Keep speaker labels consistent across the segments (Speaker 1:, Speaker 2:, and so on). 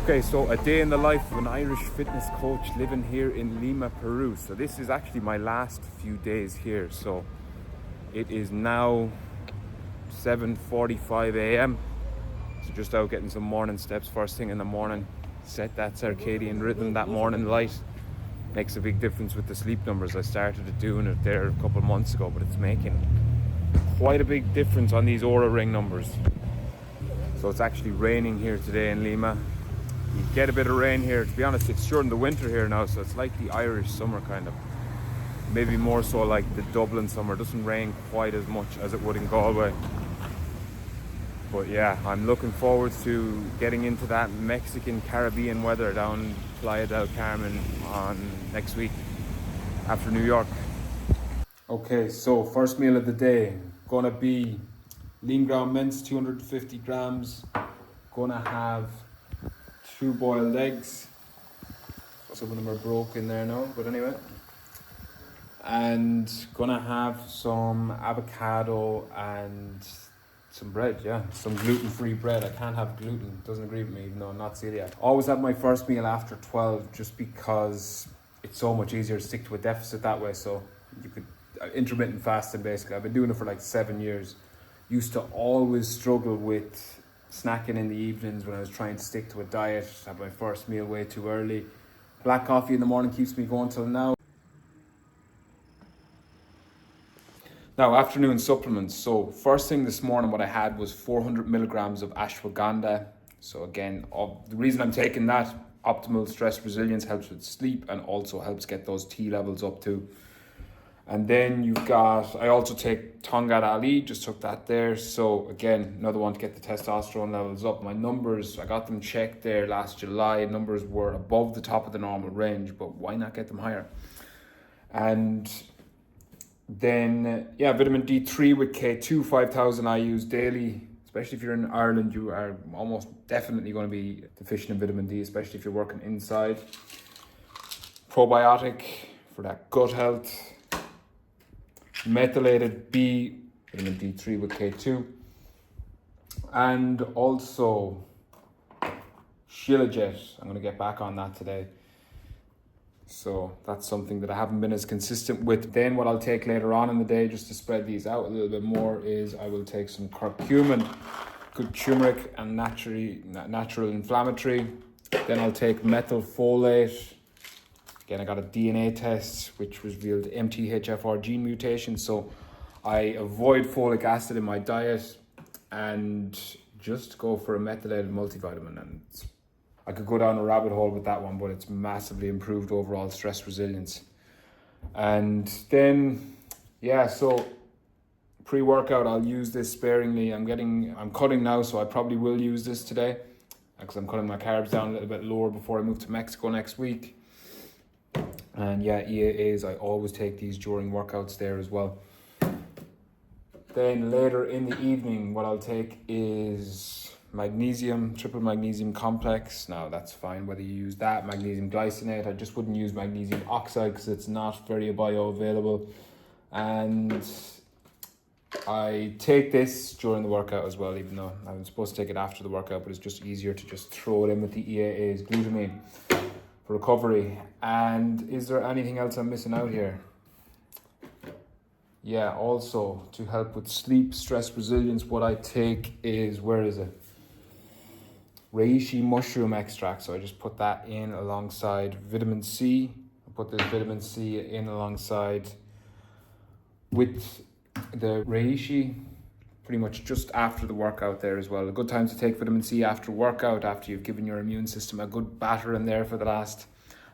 Speaker 1: Okay, so a day in the life of an Irish fitness coach living here in Lima, Peru. So this is actually my last few days here. So it is now 7:45 a.m. So just out getting some morning steps first thing in the morning. Set that circadian rhythm, that morning light. Makes a big difference with the sleep numbers. I started doing it there a couple of months ago, but it's making quite a big difference on these Aura Ring numbers. So it's actually raining here today in Lima. You get a bit of rain here. To be honest, it's during the winter here now, so it's like the Irish summer kind of. Maybe more so like the Dublin summer. It doesn't rain quite as much as it would in Galway. But yeah, I'm looking forward to getting into that Mexican Caribbean weather down Playa del Carmen on next week after New York. Okay, so first meal of the day, gonna be lean ground mince, 250 grams. Gonna have 2 boiled eggs. Some of them are broken there now, but anyway. And gonna have some avocado and some bread, some gluten-free bread. I can't have gluten, doesn't agree with me, even though I'm not celiac. Always have my first meal after 12 just because it's so much easier to stick to a deficit that way. So you could, intermittent fasting basically. I've been doing it for like 7 years. Used to always struggle with snacking in the evenings when I was trying to stick to a diet. Have my first meal way too early. Black coffee in the morning keeps me going till now. Now, afternoon supplements. So first thing this morning, what I had was 400 milligrams of ashwagandha. So again, the reason I'm taking that, optimal stress resilience, helps with sleep and also helps get those T levels up too. And then you've got, I also take Tongat Ali, just took that there. So again, another one to get the testosterone levels up. My numbers, I got them checked there last July. Numbers were above the top of the normal range, but why not get them higher? And then, vitamin D3 with K2, 5,000 I use daily. Especially if you're in Ireland, you are almost definitely going to be deficient in vitamin D, especially if you're working inside. Probiotic for that gut health. Methylated B, vitamin D3 with K2. And also Shilajit. I'm going to get back on that today. So that's something that I haven't been as consistent with. Then what I'll take later on in the day, just to spread these out a little bit more, is I will take some curcumin, good turmeric and natural inflammatory. Then I'll take methylfolate. Again, I got a DNA test which revealed MTHFR gene mutation. So I avoid folic acid in my diet and just go for a methylated multivitamin. And I could go down a rabbit hole with that one, but it's massively improved overall stress resilience. And then, so pre-workout, I'll use this sparingly. I'm cutting now, so I probably will use this today because I'm cutting my carbs down a little bit lower before I move to Mexico next week. And EAAs, I always take these during workouts there as well. Then later in the evening, what I'll take is magnesium, triple magnesium complex. Now that's fine whether you use that, magnesium glycinate. I just wouldn't use magnesium oxide because it's not very bioavailable. And I take this during the workout as well, even though I'm supposed to take it after the workout, but it's just easier to just throw it in with the EAAs, glutamine for recovery. And is there anything else I'm missing out here? Also to help with sleep, stress resilience, what I take is, reishi mushroom extract. So I just put that in alongside vitamin C. I put this vitamin C in alongside with the reishi, pretty much just after the workout there as well. A good time to take vitamin C after workout, after you've given your immune system a good batter in there for the last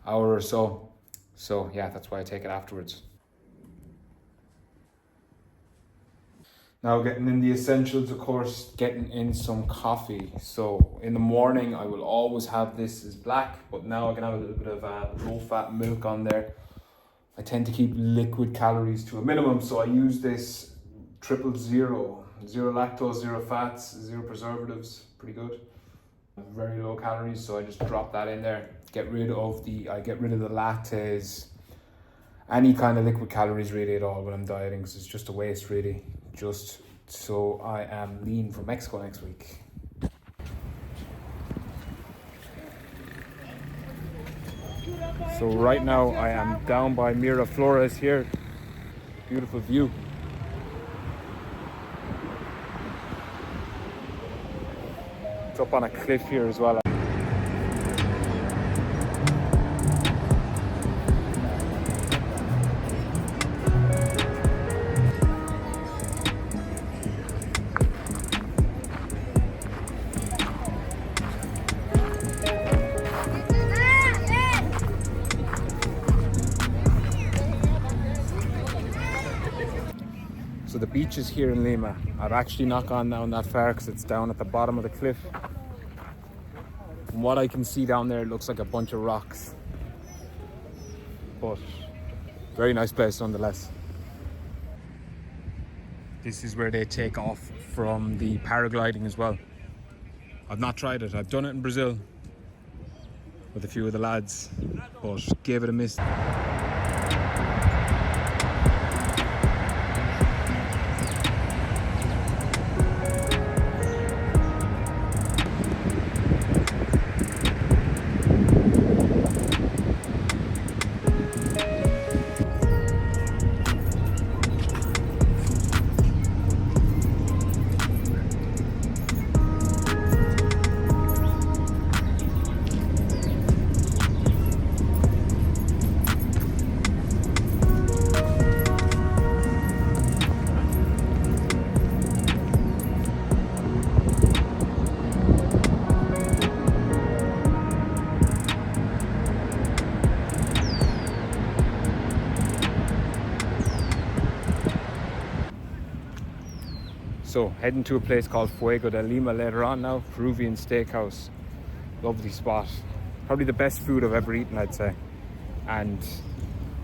Speaker 1: hour or so. So that's why I take it afterwards. Now getting in the essentials, of course, getting in some coffee. So in the morning, I will always have this as black, but now I can have a little bit of low-fat milk on there. I tend to keep liquid calories to a minimum, so I use this 000, zero lactose, zero fats, zero preservatives, pretty good. Very low calories, so I just drop that in there. Get rid of the lattes, any kind of liquid calories really at all when I'm dieting, because it's just a waste really. Just so I am lean for Mexico next week. So right now I am down by Miraflores here. Beautiful view. It's up on a cliff here as well. So the beach is here in Lima. I've actually not gone down that far because it's down at the bottom of the cliff. From what I can see down there, it looks like a bunch of rocks. But very nice place nonetheless. This is where they take off from the paragliding as well. I've not tried it. I've done it in Brazil with a few of the lads, but gave it a miss. So heading to a place called Fuego de Lima later on now, Peruvian steakhouse. Lovely spot. Probably the best food I've ever eaten, I'd say. And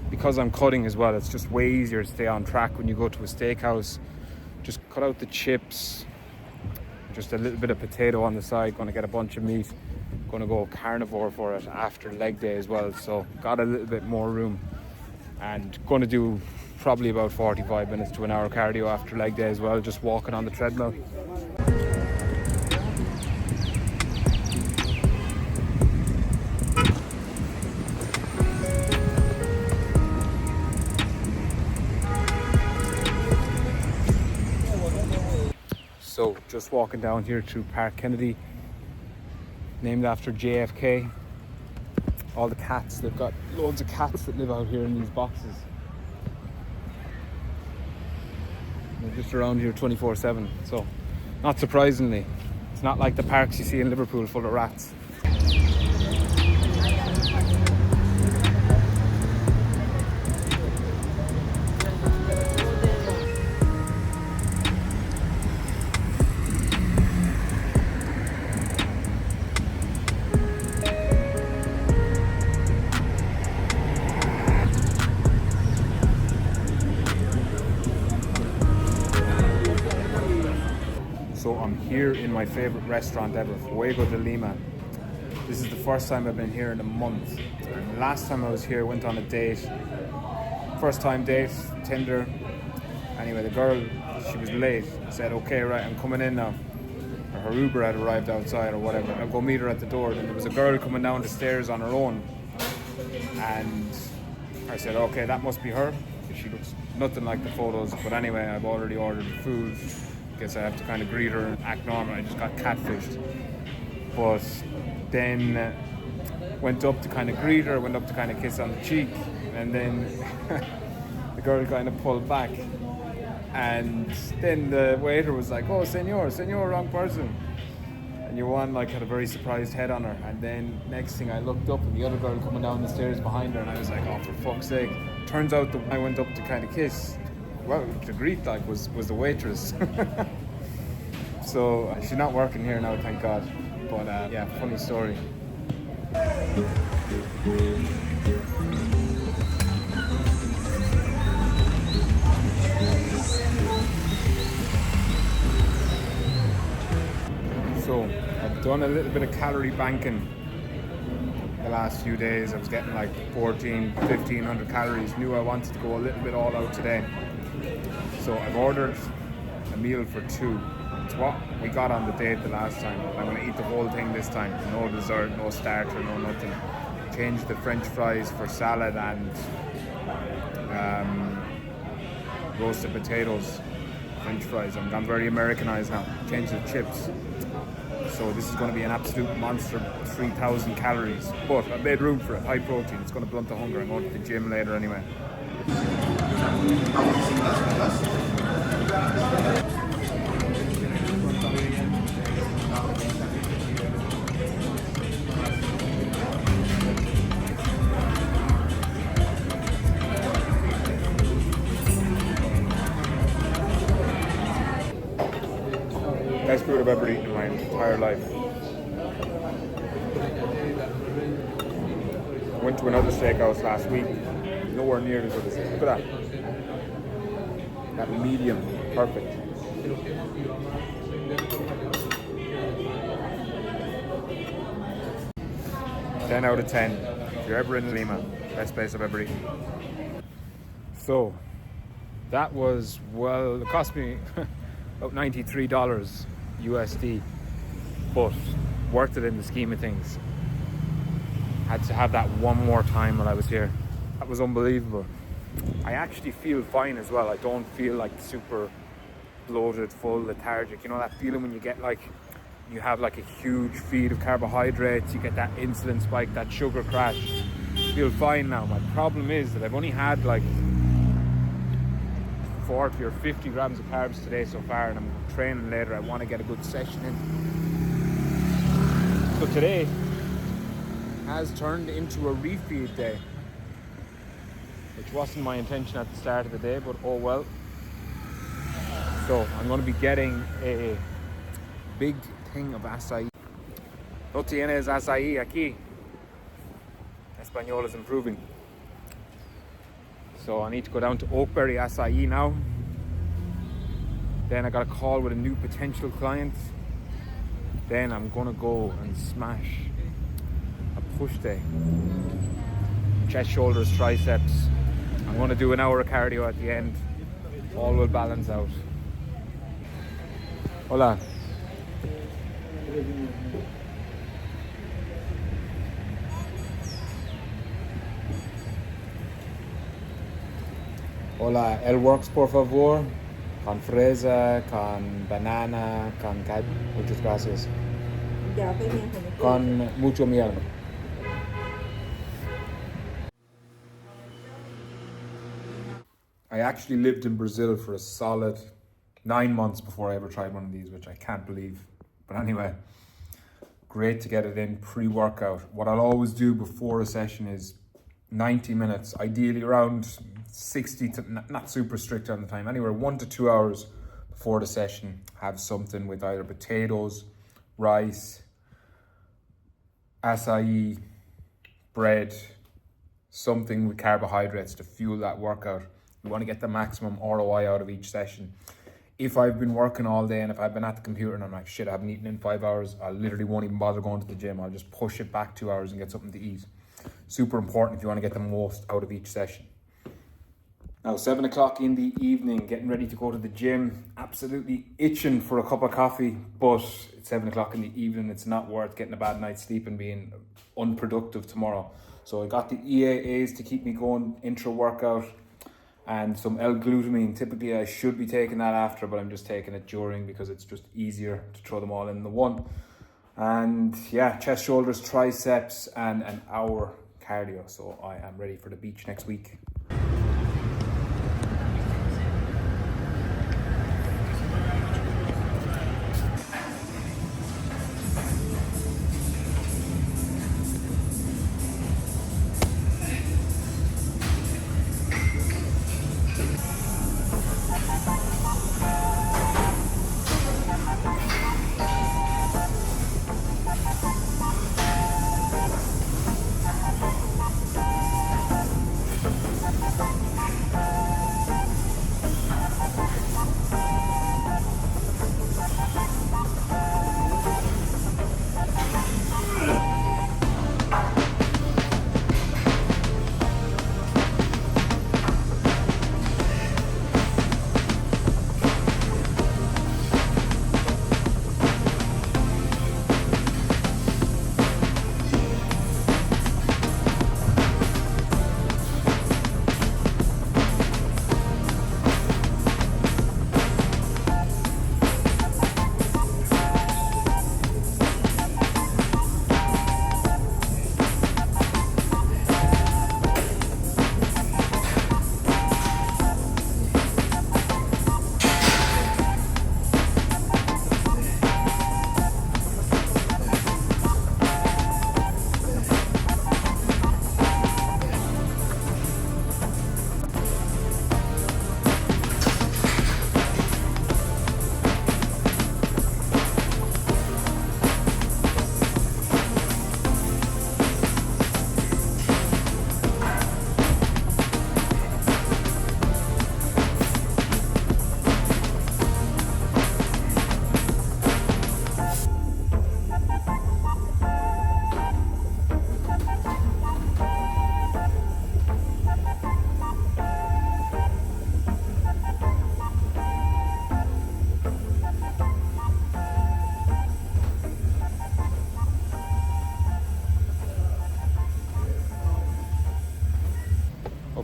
Speaker 1: because I'm cutting as well, it's just way easier to stay on track when you go to a steakhouse. Just cut out the chips, just a little bit of potato on the side, gonna get a bunch of meat. Gonna go carnivore for it after leg day as well, so got a little bit more room. And gonna do probably about 45 minutes to an hour cardio after leg day as well, just walking on the treadmill. So just walking down here to Park Kennedy, named after JFK. All the cats, they've got loads of cats that live out here in these boxes. They're just around here 24/7, so not surprisingly, it's not like the parks you see in Liverpool full of rats. So I'm here in my favorite restaurant ever, Fuego de Lima. This is the first time I've been here in a month. And last time I was here, I went on a date. First time date, Tinder. Anyway, the girl, she was late. I said, okay, right, I'm coming in now. Or her Uber had arrived outside or whatever. I'll go meet her at the door. Then there was a girl coming down the stairs on her own. And I said, okay, that must be her. She looks nothing like the photos. But anyway, I've already ordered food. Guess I have to kind of greet her and act normal. I just got catfished. But then went up to kind of greet her, went up to kind of kiss on the cheek, and then the girl kind of pulled back. And then the waiter was like, oh, senor, wrong person. And Yuan like had a very surprised head on her. And then next thing I looked up and the other girl coming down the stairs behind her, and I was like, oh, for fuck's sake. Turns out I went up to kind of kiss, well, to greet like was the waitress. So she's not working here now, thank God. But yeah, funny story. So I've done a little bit of calorie banking the last few days. I was getting like 1,500 calories. Knew I wanted to go a little bit all out today. So I've ordered a meal for two. It's what we got on the date the last time. I'm going to eat the whole thing this time. No dessert, no starter, no nothing. changed the French fries for salad and roasted potatoes. French fries. I'm very Americanized now. Changed the chips. So this is going to be an absolute monster, 3,000 calories. But I made room for it. High protein. It's going to blunt the hunger. I'm going to the gym later anyway. Best food I've ever eaten in my entire life. I went to another steakhouse last week. Nowhere near as good as this. Look at that. That medium, perfect. 10 out of 10. If you're ever in Lima, best place I've ever eaten. So, that was, well, it cost me about $93 USD, but worth it in the scheme of things. Had to have that one more time while I was here. That was unbelievable. I actually feel fine as well. I don't feel like super bloated, full, lethargic. You know that feeling when you get like, you have like a huge feed of carbohydrates, you get that insulin spike, that sugar crash. I feel fine now. My problem is that I've only had like 40 or 50 grams of carbs today so far, and I'm training later. I want to get a good session in. So today has turned into a refeed day, which wasn't my intention at the start of the day, but oh well. So I'm going to be getting a big thing of acai. No tienes acai aquí. Español is improving. So I need to go down to Oakberry Acai now. Then I got a call with a new potential client. Then I'm gonna go and smash a push day. Chest, shoulders, triceps. I'm gonna do an hour of cardio at the end. All will balance out. Hola. Hola, el works por favor, con fresa, con banana, con muchas gracias. Con mucho miel. I actually lived in Brazil for a solid 9 months before I ever tried one of these, which I can't believe. But anyway, great to get it in pre-workout. What I'll always do before a session is 90 minutes, ideally around 60 to, not super strict on the time, anywhere 1 to 2 hours before the session, have something with either potatoes, rice, acai, bread, something with carbohydrates to fuel that workout. You want to get the maximum ROI out of each session. If I've been working all day and if I've been at the computer and I'm like, shit, I haven't eaten in 5 hours, I literally won't even bother going to the gym. I'll just push it back 2 hours and get something to eat. Super important if you want to get the most out of each session. Now, 7 o'clock in the evening, getting ready to go to the gym. Absolutely itching for a cup of coffee, but it's 7 o'clock in the evening. It's not worth getting a bad night's sleep and being unproductive tomorrow. So I got the EAAs to keep me going, intra workout, and some L-glutamine. Typically I should be taking that after, but I'm just taking it during because it's just easier to throw them all in the one. And yeah, chest, shoulders, triceps, and an hour cardio. So I am ready for the beach next week.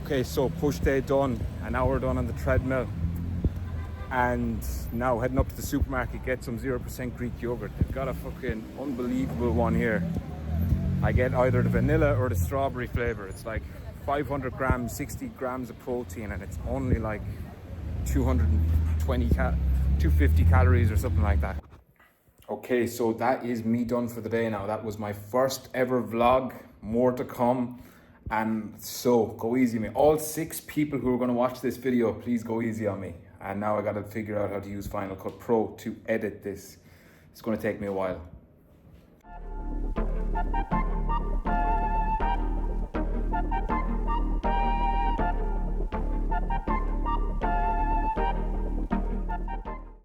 Speaker 1: Okay, so push day done, an hour done on the treadmill, and now heading up to the supermarket, get some 0% Greek yogurt. They've got a fucking unbelievable one here. I get either the vanilla or the strawberry flavor. It's like 500 grams, 60 grams of protein, and it's only like 250 calories or something like that. Okay, so that is me done for the day now. That was my first ever vlog, more to come. And so go easy on me. All 6 people who are going to watch this video, please go easy on me. And now I got to figure out how to use Final Cut Pro to edit this. It's going to take me a while.